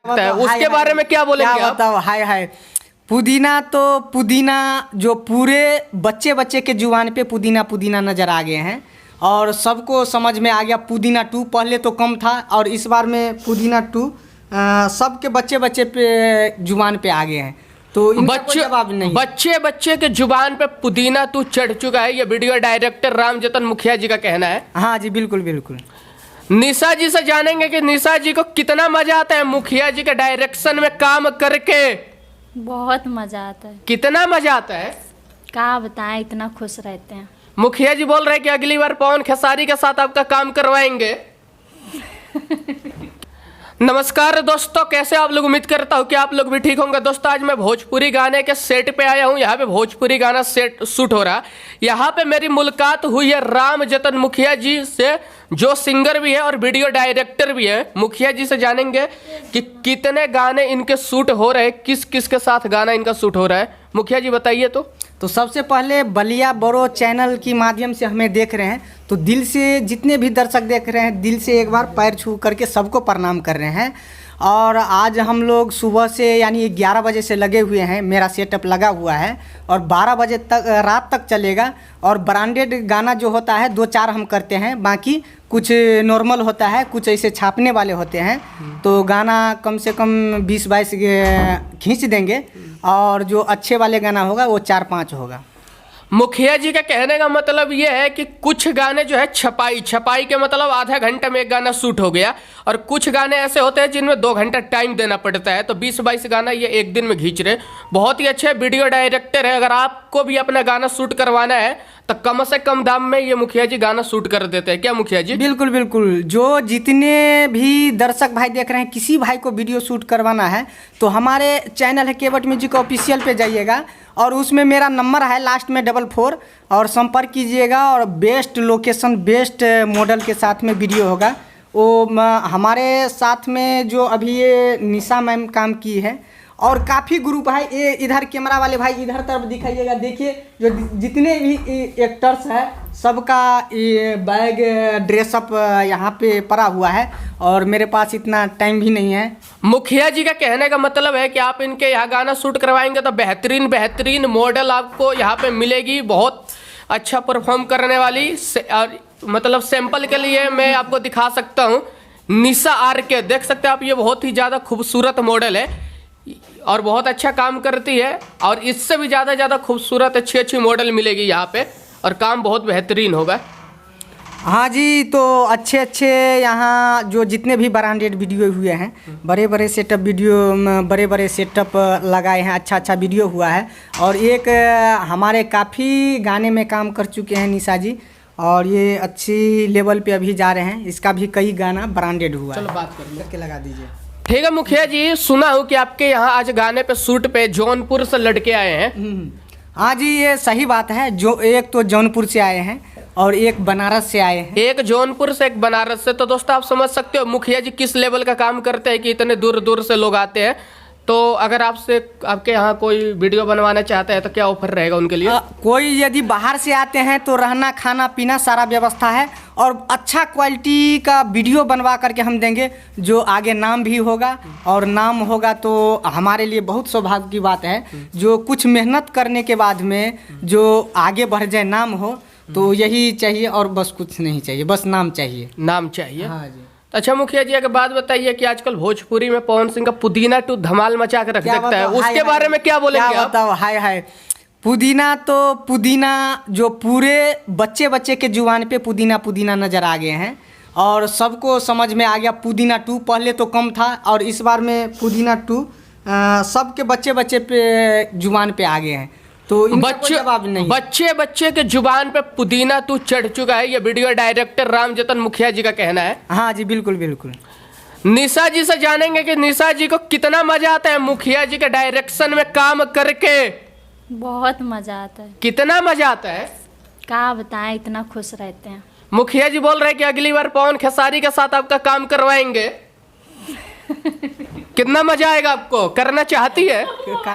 उसके बारे में क्या बोलेंगे क्या आप? बताओ। हाय हाय पुदीना तो पुदीना जो पूरे बच्चे बच्चे के जुबान पे पुदीना पुदीना नज़र आ गए हैं और सबको समझ में आ गया। पुदीना 2 पहले तो कम था और इस बार में पुदीना 2 सबके बच्चे बच्चे पे जुबान पे आ गए हैं। तो इनका कोई जवाब नहीं। बच्चे बच्चे के जुबान पे पुदीना तू चढ़ चुका है, ये वीडियो डायरेक्टर रामजतन मुखिया जी का कहना है। हाँ जी बिल्कुल बिल्कुल। निशा जी से जानेंगे कि निशा जी को कितना मजा आता है मुखिया जी के डायरेक्शन में काम करके। बहुत मजा आता है। कितना मजा आता है क्या बताएं, इतना खुश रहते हैं। मुखिया जी बोल रहे हैं कि अगली बार पवन खेसारी के साथ आपका काम करवाएंगे। नमस्कार दोस्तों, कैसे आप लोग? उम्मीद करता हूँ कि आप लोग भी ठीक होंगे। दोस्तों आज मैं भोजपुरी गाने के सेट पे आया हूँ। यहाँ पे भोजपुरी गाना सेट शूट हो रहा है। यहाँ पे मेरी मुलाकात हुई है रामजतन मुखिया जी से, जो सिंगर भी है और वीडियो डायरेक्टर भी है। मुखिया जी से जानेंगे कि कितने गाने इनके शूट हो रहे हैं, किस किस के साथ गाना इनका शूट हो रहा है। मुखिया जी बताइए। तो सबसे पहले बलिया बोरो चैनल के माध्यम से हमें देख रहे हैं तो दिल से, जितने भी दर्शक देख रहे हैं दिल से एक बार पैर छू करके सबको प्रणाम कर रहे हैं। और आज हम लोग सुबह से यानी 11 बजे से लगे हुए हैं। मेरा सेटअप लगा हुआ है और 12 बजे तक रात तक चलेगा। और ब्रांडेड गाना जो होता है 2-4 हम करते हैं, बाकी कुछ नॉर्मल होता है, कुछ ऐसे छापने वाले होते हैं। तो गाना कम से कम 20-22 खींच देंगे और जो अच्छे वाले गाना होगा वो 4-5 होगा। मुखिया जी का कहने का मतलब ये है कि कुछ गाने जो है छपाई के मतलब आधा घंटे में एक गाना शूट हो गया, और कुछ गाने ऐसे होते हैं जिनमें 2 घंटा टाइम देना पड़ता है। तो 20-22 गाना ये एक दिन में खींच रहे। बहुत ही अच्छे वीडियो डायरेक्टर है। अगर आपको भी अपना गाना शूट करवाना है तो कम से कम दाम में ये मुखिया जी गाना शूट कर देते हैं। क्या मुखिया जी? बिल्कुल बिल्कुल। जो जितने भी दर्शक भाई देख रहे हैं, किसी भाई को वीडियो शूट करवाना है तो हमारे चैनल है केवट म्यूजिक ऑफिशियल पे जाइएगा और उसमें मेरा नंबर है लास्ट में 44 और संपर्क कीजिएगा। और बेस्ट लोकेशन, बेस्ट मॉडल के साथ में वीडियो होगा। वो हमारे साथ में जो अभी ये निशा मैम काम की है और काफ़ी ग्रुप है। ये इधर कैमरा वाले भाई इधर तरफ दिखाइएगा। देखिए जो जितने भी एक्टर्स हैं सबका ये बैग ड्रेसअप यहाँ पे पड़ा हुआ है और मेरे पास इतना टाइम भी नहीं है। मुखिया जी का कहने का मतलब है कि आप इनके यहाँ गाना शूट करवाएंगे तो बेहतरीन मॉडल आपको यहाँ पे मिलेगी, बहुत अच्छा परफॉर्म करने वाली। और मतलब सैंपल के लिए मैं आपको दिखा सकता हूँ, निशा RK देख सकते हैं आप। ये बहुत ही ज़्यादा खूबसूरत मॉडल है और बहुत अच्छा काम करती है। और इससे भी ज़्यादा खूबसूरत अच्छी मॉडल मिलेगी यहाँ पे और काम बहुत बेहतरीन होगा। हाँ जी, तो अच्छे यहाँ जो जितने भी ब्रांडेड वीडियो हुए हैं, बड़े सेटअप वीडियो, बड़े सेटअप लगाए हैं, अच्छा वीडियो हुआ है। और एक हमारे काफ़ी गाने में काम कर चुके हैं निशा जी और ये अच्छी लेवल पे अभी जा रहे हैं। इसका भी कई गाना ब्रांडेड हुआ है। चलो बात करके लगा दीजिए। ठीक है मुखिया जी, सुना हूँ कि आपके यहाँ आज गाने पे शूट पे जौनपुर से लड़के आए हैं। हाँ जी, ये सही बात है। जो एक तो जौनपुर से आए हैं और एक बनारस से आए हैं। एक जौनपुर से, एक बनारस से। तो दोस्तों आप समझ सकते हो मुखिया जी किस लेवल का काम करते हैं कि इतने दूर से लोग आते हैं। तो अगर आपके यहाँ कोई वीडियो बनवाना चाहता है तो क्या ऑफर रहेगा उनके लिए? कोई यदि बाहर से आते हैं तो रहना खाना पीना सारा व्यवस्था है और अच्छा क्वालिटी का वीडियो बनवा करके हम देंगे, जो आगे नाम भी होगा। और नाम होगा तो हमारे लिए बहुत सौभाग्य की बात है। जो कुछ मेहनत करने के बाद में जो आगे बढ़ जाए, नाम हो, तो यही चाहिए और बस कुछ नहीं चाहिए, बस नाम चाहिए। नाम चाहिए। हाँ जी। अच्छा मुखिया जी, एक बात बताइए कि आजकल भोजपुरी में पवन सिंह का पुदीना 2 धमाल मचा के रख देता है, उसके बारे में क्या बोलेंगे आप? बताओ। हाय हाय पुदीना तो पुदीना जो पूरे बच्चे के जुबान पे पुदीना पुदीना नज़र आ गए हैं और सबको समझ में आ गया। पुदीना 2 पहले तो कम था और इस बार में पुदीना 2 सबके बच्चे पे जुबान पे आ गए हैं। तो बच्चे के जुबान पे पुदीना 2 चढ़ चुका है, ये वीडियो डायरेक्टर रामजतन मुखिया जी का कहना है। हाँ जी बिल्कुल बिल्कुल। निशा जी से जानेंगे कि निशा जी को कितना मजा आता है मुखिया जी के डायरेक्शन में काम करके। बहुत मजा आता है। कितना मजा आता है क्या बताएं, इतना खुश रहते हैं। मुखिया जी बोल रहे हैं कि अगली बार पवन खेसारी के साथ आपका काम करवाएंगे। कितना मजा आएगा आपको? करना चाहती है?